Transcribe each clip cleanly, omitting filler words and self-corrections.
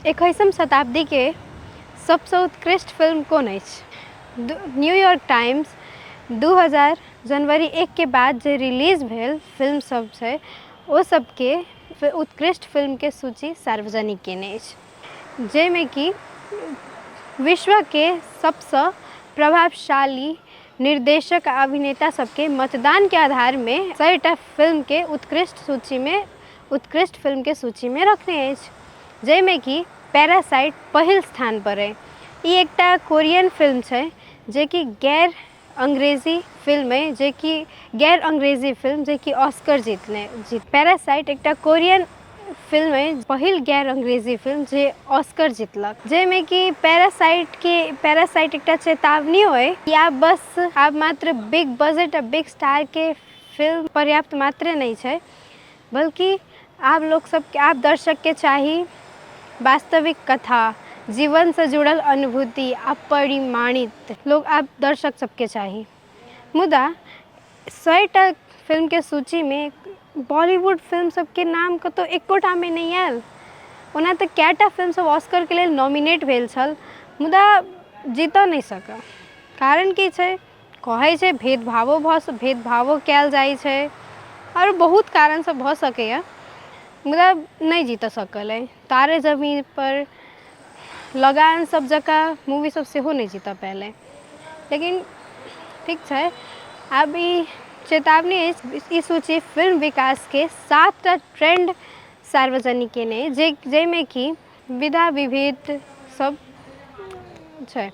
21वीं शताब्दी के सबसे उत्कृष्ट फिल्म कोन अछि? न्यूयॉर्क टाइम्स 2000 जनवरी 1 के बाद जे रिलीज भेल फिल्म सब छै ओ सबके उत्कृष्ट फिल्म के सूची सार्वजनिक केने अछि, जाहिमे कि विश्व के सबसँ प्रभावशाली निर्देशक आ अभिनेता सबके मतदान के आधार में 100टा फिल्म के उत्कृष्ट फिल्म के सूची में रखने अछि, जाहिमे कि पैरासाइट पहिल स्थान पर अइ। ई एकटा कोरियन फिल्म छै जे कि गैर अंग्रेजी फिल्म जे कि ऑस्कर पैरासाइट एकटा कोरियन फिल्म अइ, पहिल गैर अंग्रेजी फिल्म जे ऑस्कर जीतलक, जाहिमे कि पैरासाइट एकटा चेतावनियो अइ कि आब मात्र बिग बजट आ बिग स्टार के फिल्म पर्याप्त मात्रे नहीं छै, बल्कि आब दर्शक के चाही वास्तविक कथा, जीवन से जुड़ल अनुभूति आ परिमाणित लोग आब दर्शक सबके चाही। मुदा 100टा फिल्म के सूची में बॉलीवुड फिल्म सबके नाम कतौ एकोटा में नहीं आयल। ओना तऽ कैटा फिल्म सब ऑस्कर के लेल नॉमिनेट भेल छल, मुदा जीतऽ नहीं सकल। कारण की छै? कहै छै भेदभावो कयल जाइ छै और बहुत कारण सब भऽ सकैए, मुदा नहीं जीतऽ सकल अइ। तारे ज़मीन पर, लगान सब जकाँ मूवी सब सेहो नहीं जीतऽ पेलै, लेकिन ठीक छै। आब ई चेतावनी ई सूची फिल्म विकास के 7टा ट्रेंड सार्वजनिक केने, जाहिमे कि विधा विभेद सब छै,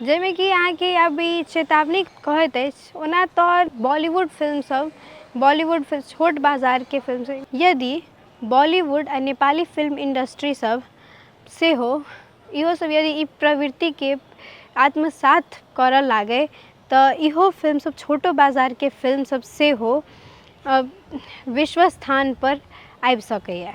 जाहिमे कि अहाँके आब ई चेतावनी कहैत अछि। ओना तऽ बॉलीवुड छोट बाजार के फिल्म छै। यदि बॉलीवुड आ नेपाली फिल्म इंडस्ट्री सब सेहो इहो सब यदि ई प्रवृत्ति के आत्मसात करऽ लागे तऽ इहो फिल्म सब छोटो बाजार के फिल्म सब सेहो विश्व स्थान पर आबि सकैए।